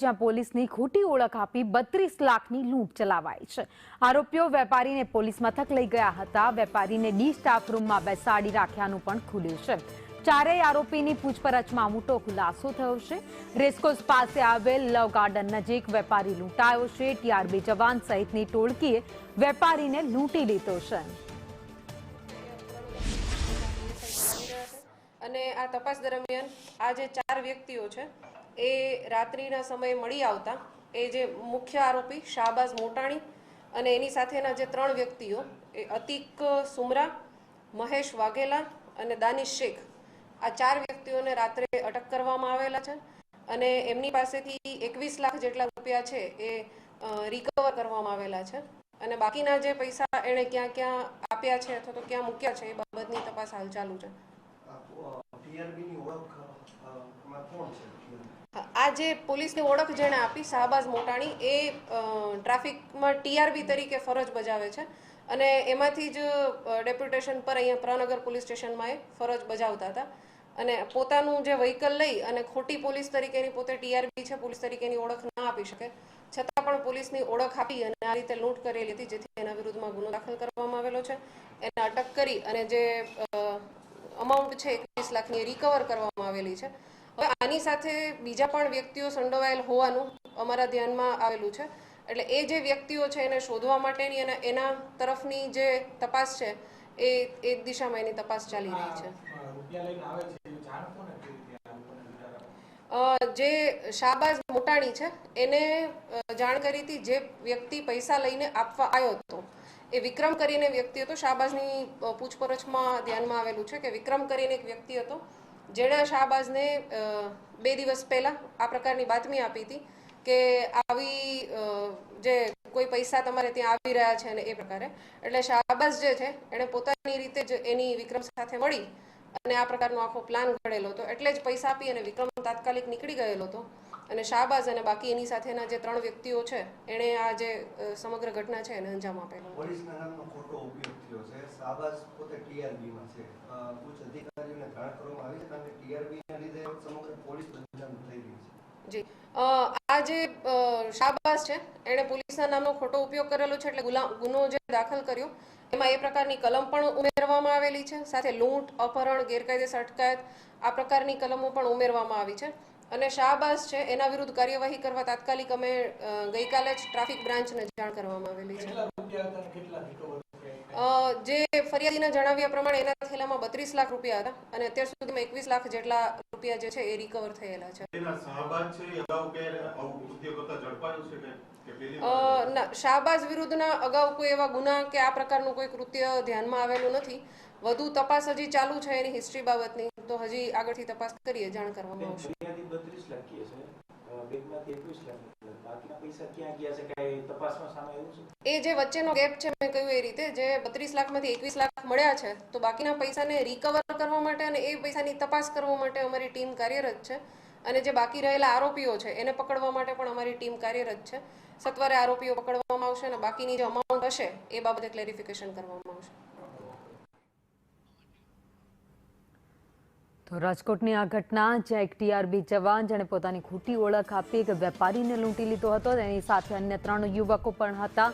જ્યાં પોલીસની ખોટી ઓળખ આપી 32 લાખની લૂંટ ચલાવાઈ છે। આરોપીઓ વેપારીને પોલીસ મથક લઈ ગયા હતા। વેપારીને ડી સ્ટાફ રૂમમાં બેસાડી રાખ્યાનું પણ ખુલ્યું છે। ચારેય આરોપીની પૂછપરછમાં મોટો ખુલાસો થયો છે। રેસકોર્સ પાસે આવેલ લવ ગાર્ડન નજીક વેપારી લૂંટાયો છે। ટીઆરબી જવાન સહિતની ટોળકીએ વેપારીને લૂંટી લીધો છે। અને આ તપાસ દરમિયાન આ જે 4 વ્યક્તિઓ છે એ રાત્રિના સમયે મળી આવતા એ જે મુખ્ય આરોપી શાહબાઝ મોટાણી અને એની સાથેના જે 3 વ્યક્તિઓ એ અતિક સુમરા, મહેશ વાઘેલા અને દાનિશ શેખ, આ 4 વ્યક્તિઓને રાત્રે અટક કરવામાં આવેલા છે અને એમની પાસેથી 21 લાખ જેટલા રૂપિયા છે એ રિકવર કરવામાં આવેલા છે અને બાકીના જે પૈસા એણે ક્યાં ક્યાં આપ્યા છે અથવા તો ક્યાં મૂક્યા છે એ બાબતની તપાસ હાલ ચાલુ છે। આ જે પોલીસની ઓળખ જેણે આપી શાહબાઝ મોટાણી એ ટ્રાફિકમાં ટીઆરબી તરીકે ફરજ બજાવે છે અને એમાંથી જ ડેપ્યુટેશન પર અહીંયા પ્રનગર પોલીસ સ્ટેશનમાં એ ફરજ બજાવતા હતા અને પોતાનું જે વ્હીકલ લઈ અને ખોટી પોલીસ તરીકેની પોતે ટીઆરબી છે પોલીસ તરીકેની ઓળખ ના આપી શકે છતાં પણ પોલીસની ઓળખ આપી અને આ રીતે લૂંટ કરેલી હતી જેથી એના વિરુદ્ધમાં ગુનો દાખલ કરવામાં આવેલો છે। એને અટક કરી અને જે અમાઉન્ટ છે 21 લાખની રિકવર કરવામાં આવેલી છે। હવે આની સાથે બીજા પણ વ્યક્તિઓ સંડોવાયેલ હોવાનું અમારા ધ્યાનમાં આવેલું છે એટલે એ જે વ્યક્તિઓ છે એને શોધવા માટેની અને એના તરફની જે તપાસ છે એ દિશામાં એની તપાસ ચાલી રહી છે। જે શાહબાઝ મોટાણી છે એને જાણ કરી હતી જે વ્યક્તિ પૈસા લઈને આપવા આવ્યો હતો એ વિક્રમ કરીને વ્યક્તિ હતો। શાહબાઝની પૂછપરછમાં ધ્યાનમાં આવેલું છે કે વિક્રમ કરીને એક વ્યક્તિ હતો જેણે શાહબાઝને 2 દિવસ પહેલા આ પ્રકારની બાતમી આપી હતી કે આવી જે કોઈ પૈસા તમારે ત્યાં આવી રહ્યા છે અને એ પ્રકારે એટલે શાહબાઝ જે છે એણે પોતાની રીતે જ એની વિક્રમ સાથે મળી અને આ પ્રકારનો આખો પ્લાન ઘડેલો હતો એટલે જ પૈસા આપી અને વિક્રમ તાત્કાલિક નીકળી ગયેલો હતો અને શાહબાઝ અને બાકી એની સાથેના જે 3 વ્યક્તિઓ છે એણે આ જે સમગ્ર ઘટના છે એને અંજામ આપેલો। પોલીસના નામનો ખોટો ઉપયોગ થયો છે। શાહબાઝ પોતે ટીઆરબીમાં છે। ઉચ્ચ અધિકારીઓને જાણ કરવામાં આવી છે કારણ કે ટીઆરબીના લીધે સમગ્ર પોલીસ બદનામ થઈ રહી છે। જી આ જે શાહબાઝ છે એણે પોલીસના નામનો ખોટો ઉપયોગ કરેલો છે એટલે ગુનો જે દાખલ કર્યો એમાં એ પ્રકારની કલમ પણ ઉમેરવામાં આવેલી છે સાથે લૂંટ, અપહરણ, ગેરકાયદેસર અટકાયત આ પ્રકારની કલમો પણ ઉમેરવામાં આવી છે અને શાહબાઝ છે એના વિરુદ્ધ કાર્યવાહી કરવા તાત્કાલિક અમે ગઈકાલે જ ટ્રાફિક બ્રાન્ચને જાણ કરવામાં આવેલી છે। જે ફરિયાદીના જણાવ્યા પ્રમાણે એના થેલામાં 32 લાખ રૂપિયા હતા અને અત્યાર સુધીમાં 21 લાખ જેટલા રૂપિયા જે છે એ રિકવર થયેલા છે। ના, શાહબાઝ વિરુદ્ધના અગાઉ કોઈ એવા ગુના કે આ પ્રકારનું કોઈ કૃત્ય ધ્યાનમાં આવેલું નથી। વધુ તપાસ હજી ચાલુ છે એની હિસ્ટ્રી બાબતની તો હજી આગળથી તપાસ કરીએ જાણ કરવામાં આવશે। એ જે વચ્ચેનો ગેપ છે મેં કહ્યું એ રીતે જે 32 લાખમાંથી 21 લાખ મળ્યા છે તો બાકીના પૈસાને રિકવર કરવા માટે અને એ પૈસાની તપાસ કરવા માટે અમારી ટીમ કાર્યરત છે અને જે બાકી રહેલા આરોપીઓ છે એને પકડવા માટે પણ અમારી ટીમ કાર્યરત છે। સત્વરે આરોપીઓ પકડવામાં આવશે અને બાકીની જે અમાઉન્ટ હશે એ બાબતે ક્લેરિફિકેશન કરવામાં આવશે। તો રાજકોટની આ ઘટના જ્યાં એક ટીઆરબી જવાન જેણે પોતાની ખોટી ઓળખ આપી એક વેપારીને લૂંટી લીધો હતો તેની સાથે અન્ય 3 યુવકો પણ હતા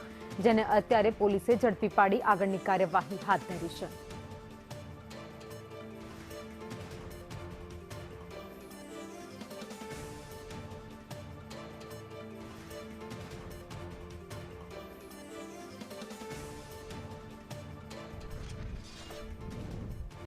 જેને અત્યારે પોલીસે ઝડપી પાડી આગળની કાર્યવાહી હાથ ધરી છે।